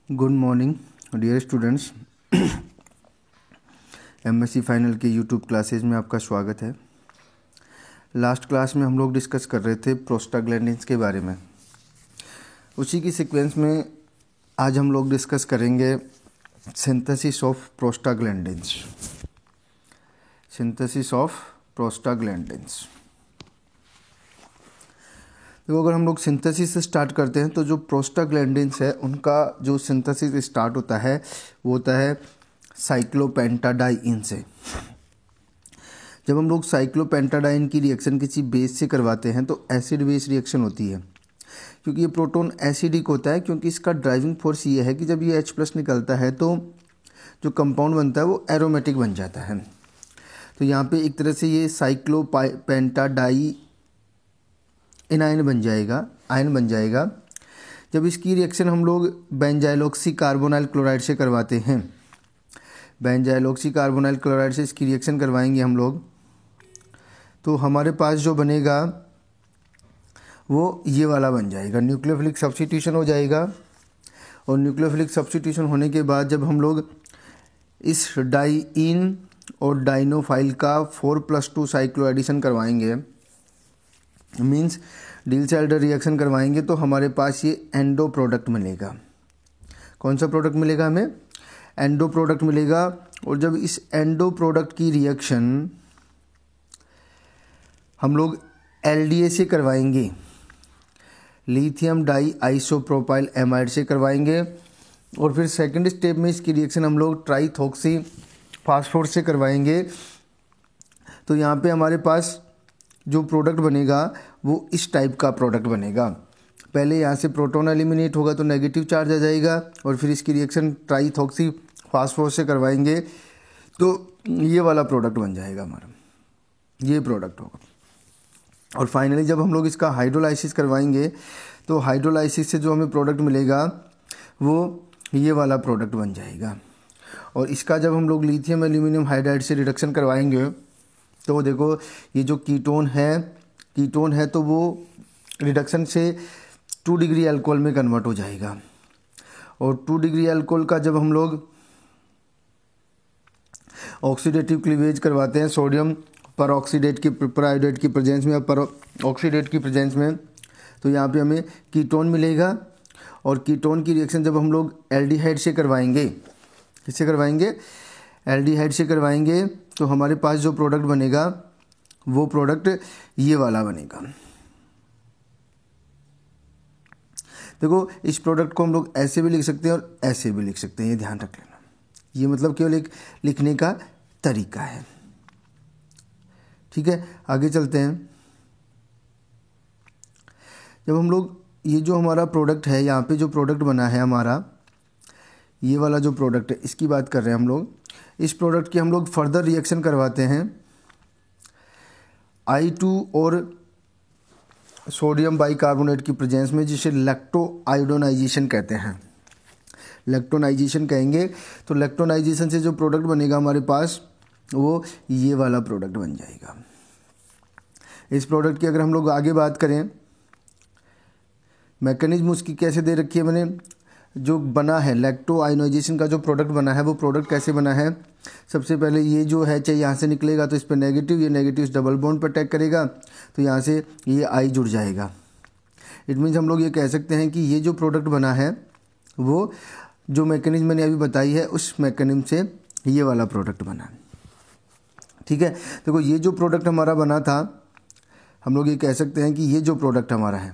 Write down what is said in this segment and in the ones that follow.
Good morning dear students. MSc final के YouTube classes में आपका स्वागत है। लास्ट क्लास में हम लोग डिस्कस कर रहे थे प्रोस्टाग्लैंडिन्स के बारे में। उसी की सीक्वेंस में आज हम लोग डिस्कस करेंगे synthesis of prostaglandins. Synthesis of prostaglandins. तो अगर हम लोग सिंथेसिस से स्टार्ट करते हैं तो जो प्रोस्टाग्लैंडिन्स है उनका जो सिंथेसिस स्टार्ट होता है वो होता है साइक्लोपेंटाडाइन से। जब हम लोग साइक्लोपेंटाडाइन की रिएक्शन किसी बेस से करवाते हैं तो एसिड बेस रिएक्शन होती है, क्योंकि ये प्रोटॉन एसिडिक होता है। क्योंकि इसका ड्राइविंग फोर्स ये है कि जब ये H+ निकलता है तो जो कंपाउंड बनता है वो एरोमेटिक बन जाता है। तो यहाँ पे एक तरह से ये साइक्लोपेंटाडाई आयन बन जाएगा। जब इसकी रिएक्शन हम लोग बेंजाइलऑक्सी कार्बोनाइल क्लोराइड से करवाते हैं, बेंजाइलऑक्सी कार्बोनाइल क्लोराइड से इसकी रिएक्शन करवाएंगे हम लोग, तो हमारे पास जो बनेगा वो ये वाला बन जाएगा। न्यूक्लियोफिलिक सब्स्टिट्यूशन हो जाएगा। और न्यूक्लियोफिलिक सब्स्टिट्यूशन होने के बाद जब हम लोग इस डाइइन और डाइनोफाइल का 4+2 साइक्लो एडिशन करवाएंगे, मीन्स डील-सैल्डर रिएक्शन करवाएंगे, तो हमारे पास ये एंडो प्रोडक्ट मिलेगा। कौन सा प्रोडक्ट मिलेगा हमें? एंडो प्रोडक्ट मिलेगा। और जब इस एंडो प्रोडक्ट की रिएक्शन हम लोग LDA से करवाएंगे, लिथियम डाई आइसोप्रोपाइल एमाइड से करवाएंगे, और फिर सेकंड स्टेप में इसकी रिएक्शन हम लोग ट्राइथॉक्सी फास्फोर से करवाएंगे, तो यहाँ पे हमारे पास जो प्रोडक्ट बनेगा वो इस टाइप का प्रोडक्ट बनेगा। पहले यहाँ से प्रोटॉन एलिमिनेट होगा तो नेगेटिव चार्ज आ जाएगा, और फिर इसकी रिएक्शन ट्राइथॉक्सी फास्फोर से करवाएंगे तो ये वाला प्रोडक्ट बन जाएगा हमारा, ये प्रोडक्ट होगा। और फाइनली जब हम लोग इसका हाइड्रोलाइसिस करवाएंगे तो हाइड्रोलाइसिस से जो हमें प्रोडक्ट मिलेगा वो ये वाला प्रोडक्ट बन जाएगा। और इसका जब हम लोग लिथियम एल्यूमिनियम हाइड्राइड से रिडक्शन करवाएंगे तो देखो ये जो कीटोन है तो वो रिडक्शन से 2 डिग्री अल्कोहल में कन्वर्ट हो जाएगा। और 2 डिग्री अल्कोहल का जब हम लोग ऑक्सीडेटिव क्लीवेज करवाते हैं सोडियम परऑक्सीडेट की प्रेजेंस में या परऑक्सीडेट की प्रेजेंस में, तो यहाँ पे हमें कीटोन मिलेगा। और कीटोन की रिएक्शन जब हम लोग एल्डिहाइड से करवाएंगे, किससे करवाएंगे? एल्डिहाइड से करवाएंगे, तो हमारे पास जो प्रोडक्ट बनेगा वो प्रोडक्ट ये वाला बनेगा। देखो इस प्रोडक्ट को हम लोग ऐसे भी लिख सकते हैं और ऐसे भी लिख सकते हैं, ये ध्यान रख लेना। ये मतलब केवल एक लिखने का तरीका है। ठीक है, आगे चलते हैं। जब हम लोग ये जो हमारा प्रोडक्ट है, यहाँ पे जो प्रोडक्ट बना है हमारा, ये वाला जो प्रोडक्ट है इसकी बात कर रहे हैं हम लोग। इस प्रोडक्ट की हम लोग फर्दर रिएक्शन करवाते हैं I2 और सोडियम बाइकार्बोनेट की प्रेजेंस में, जिसे लैक्टो आयोडोनाइजेशन कहते हैं। लैक्टोनाइजेशन कहेंगे। तो लैक्टोनाइजेशन से जो प्रोडक्ट बनेगा हमारे पास वो ये वाला प्रोडक्ट बन जाएगा। इस प्रोडक्ट की अगर हम लोग आगे बात करें, मैकेनिज्म उसकी कैसे दे रखी है मैंने, जो बना है लैक्टो आयोनाइजेशन का जो प्रोडक्ट बना है वो प्रोडक्ट कैसे बना है। सबसे पहले ये जो है चाहे यहाँ से निकलेगा तो इस पर नेगेटिव, ये नेगेटिव इस डबल बॉन्ड पर अटैक करेगा तो यहाँ से ये I जुड़ जाएगा। इट मीन्स हम लोग ये कह सकते हैं कि ये जो प्रोडक्ट बना है वो जो मैकेनिज्म मैंने अभी बताई है उस मैकेनिज्म से ये वाला प्रोडक्ट बना है। ठीक है, देखो ये जो प्रोडक्ट हमारा बना था, हम लोग ये कह सकते हैं कि ये जो प्रोडक्ट हमारा है,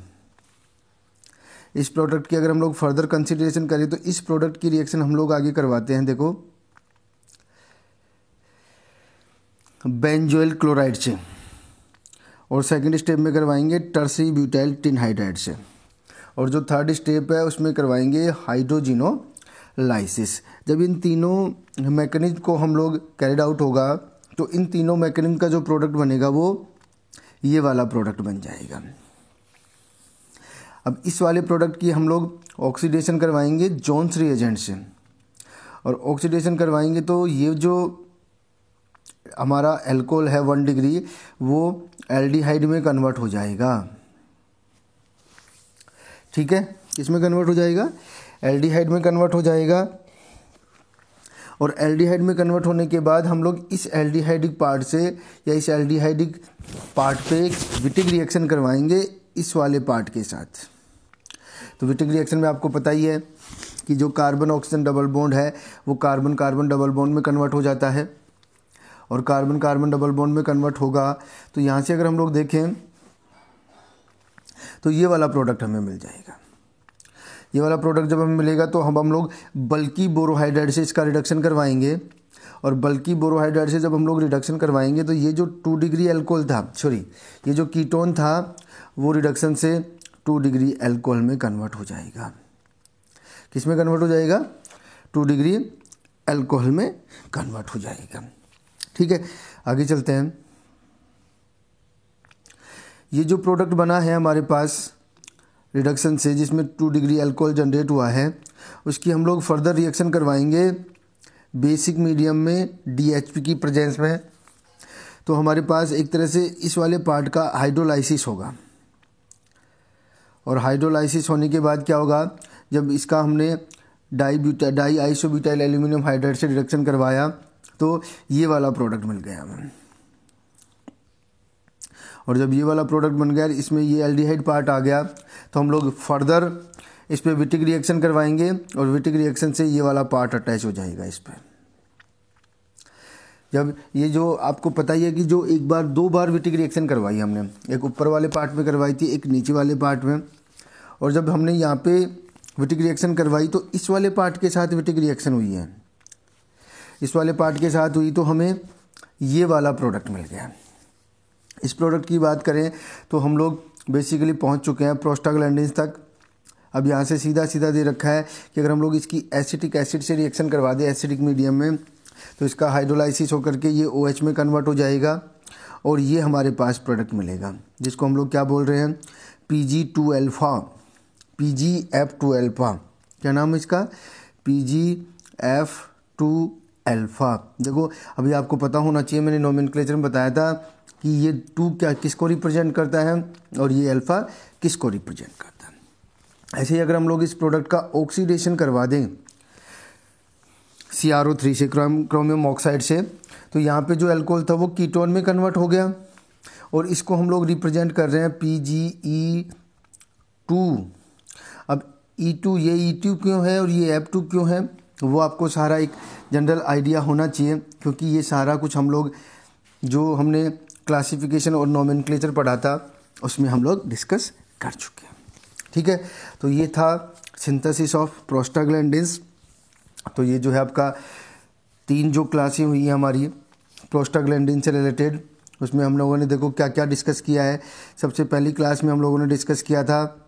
इस प्रोडक्ट की अगर हम लोग फर्दर कंसिडरेशन करें तो इस प्रोडक्ट की रिएक्शन हम लोग आगे करवाते हैं, देखो बेंजोइल क्लोराइड से, और सेकंड स्टेप में करवाएंगे टर्सरी ब्यूटाइल टिन हाइड्राइड से, और जो थर्ड स्टेप है उसमें करवाएंगे हाइड्रोजिनोलाइसिस। जब इन तीनों मैकेनिज्म को हम लोग कैरिड आउट होगा तो इन तीनों मैकेनिज्म का जो प्रोडक्ट बनेगा वो ये वाला प्रोडक्ट बन जाएगा। अब इस वाले प्रोडक्ट की हम लोग ऑक्सीडेशन करवाएंगे जोन्स रिएजेंट से, और ऑक्सीडेशन करवाएंगे तो ये जो हमारा अल्कोहल है 1 डिग्री वो एल्डिहाइड में कन्वर्ट हो जाएगा। ठीक है, किस में कन्वर्ट हो जाएगा, एल्डिहाइड में कन्वर्ट हो जाएगा। और एल्डिहाइड में कन्वर्ट होने के बाद हम लोग इस एल्डिहाइडिक पार्ट से या इस एल्डिहाइडिक पार्ट पे एक विटिक रिएक्शन करवाएंगे इस वाले पार्ट के साथ। तो विटिक रिएक्शन में आपको पता ही है कि जो कार्बन ऑक्सीजन डबल बॉन्ड है वो कार्बन कार्बन डबल बॉन्ड में कन्वर्ट हो जाता है, और कार्बन कार्बन डबल बॉन्ड में कन्वर्ट होगा तो यहाँ से अगर हम लोग देखें तो ये वाला प्रोडक्ट हमें मिल जाएगा। ये वाला प्रोडक्ट जब हमें मिलेगा तो हम लोग बल्कि बोरोहाइड्राइड से इसका रिडक्शन करवाएंगे, और बल्कि बोरोहाइड्राइड से जब हम लोग रिडक्शन करवाएंगे तो ये जो 2 डिग्री एल्कोहल था, ये जो कीटोन था वो रिडक्शन से 2 डिग्री एल्कोहल में कन्वर्ट हो जाएगा। किस में कन्वर्ट हो जाएगा, 2 डिग्री एल्कोहल में कन्वर्ट हो जाएगा। ठीक है, आगे चलते हैं। ये जो प्रोडक्ट बना है हमारे पास रिडक्शन से, जिसमें 2 डिग्री अल्कोहल जनरेट हुआ है, उसकी हम लोग फर्दर रिएक्शन करवाएंगे बेसिक मीडियम में DHP की प्रेजेंस में। तो हमारे पास एक तरह से इस वाले पार्ट का हाइड्रोलाइसिस होगा, और हाइड्रोलाइसिस होने के बाद क्या होगा, जब इसका हमने डाई आइसोब्यूटाइल एल्यूमिनियम हाइड्राइड से रिडक्शन करवाया तो ये वाला प्रोडक्ट मिल गया हमें। और जब ये वाला प्रोडक्ट बन गया, इसमें ये एल्डिहाइड पार्ट आ गया, तो हम लोग फर्दर इस पर विटिक रिएक्शन करवाएंगे, और विटिक रिएक्शन से ये वाला पार्ट अटैच हो जाएगा इस पर। जब ये जो आपको पता ही है कि जो एक बार 2 बार विटिक रिएक्शन करवाई हमने, एक ऊपर वाले पार्ट में करवाई थी, एक नीचे वाले पार्ट में। और जब हमने यहाँ पे विटिक रिएक्शन करवाई तो इस वाले पार्ट के साथ विटिक रिएक्शन हुई है, इस वाले पार्ट के साथ हुई, तो हमें ये वाला प्रोडक्ट मिल गया। इस प्रोडक्ट की बात करें तो हम लोग बेसिकली पहुंच चुके हैं प्रोस्टाग्लैंडिन्स तक। अब यहाँ से सीधा सीधा दे रखा है कि अगर हम लोग इसकी एसिटिक एसिड से रिएक्शन करवा दें एसिडिक मीडियम में, तो इसका हाइड्रोलाइसिस होकर के ये OH में कन्वर्ट हो जाएगा, और ये हमारे पास प्रोडक्ट मिलेगा जिसको हम लोग क्या बोल रहे हैं, PgF2। PgF2। क्या नाम है इसका, PgF2। देखो अभी आपको पता होना चाहिए, मैंने नोमेनक्लेचर में बताया था कि ये 2 क्या किसको रिप्रेजेंट करता है और ये अल्फ़ा किसको रिप्रेजेंट करता है। ऐसे ही अगर हम लोग इस प्रोडक्ट का ऑक्सीडेशन करवा दें CrO3 से, क्रोमियम ऑक्साइड से, तो यहाँ पे जो अल्कोहल था वो कीटोन में कन्वर्ट हो गया, और इसको हम लोग रिप्रेजेंट कर रहे हैं PgE2। अब E2, ये E2 क्यों है और ये F2 क्यों है, वो आपको सारा एक जनरल आइडिया होना चाहिए, क्योंकि ये सारा कुछ हम लोग जो हमने क्लासिफिकेशन और नोमेनक्लेचर पढ़ा था उसमें हम लोग डिस्कस कर चुके हैं। ठीक है, तो ये था सिंथेसिस ऑफ प्रोस्टाग्लैंडिन्स। तो ये जो है आपका 3 जो क्लासें हुई हैं हमारी प्रोस्टाग्लैंडिन से रिलेटेड, उसमें हम लोगों ने देखो क्या क्या डिस्कस किया है। सबसे पहली क्लास में हम लोगों ने डिस्कस किया था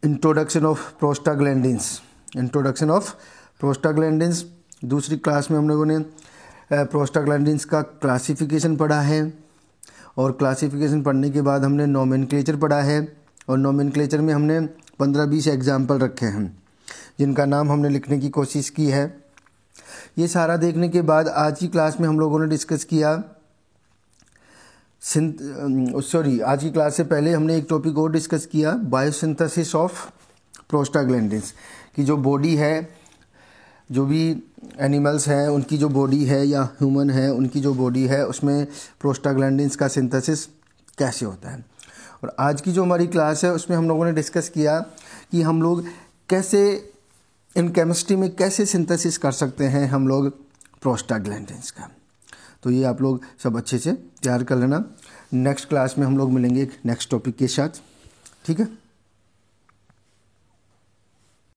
इंट्रोडक्शन ऑफ प्रोस्टाग्लैंडिन्स। दूसरी क्लास में हम लोगों ने प्रोस्टाग्लैंडिन्स का क्लासिफिकेशन पढ़ा है, और क्लासिफिकेशन पढ़ने के बाद हमने नोमेनक्लेचर पढ़ा है, और नोमेनक्लेचर में हमने 15-20 एग्जाम्पल रखे हैं जिनका नाम हमने लिखने की कोशिश की है। ये सारा देखने के बाद आज की क्लास में हम लोगों ने डिस्कस किया आज की क्लास से पहले हमने एक टॉपिक और डिस्कस किया, बायोसिंथेसिस ऑफ प्रोस्टाग्लैंडिन्स की जो बॉडी है, जो भी एनिमल्स हैं उनकी जो बॉडी है या ह्यूमन है उनकी जो बॉडी है, उसमें प्रोस्टाग्लैंडिन्स का सिंथेसिस कैसे होता है। और आज की जो हमारी क्लास है उसमें हम लोगों ने डिस्कस किया कि हम लोग कैसे इन केमिस्ट्री में कैसे सिंथेसिस कर सकते हैं हम लोग प्रोस्टाग्लैंडिन्स का। तो ये आप लोग सब अच्छे से तैयार कर लेना। नेक्स्ट क्लास में हम लोग मिलेंगे एक नेक्स्ट टॉपिक के साथ। ठीक है।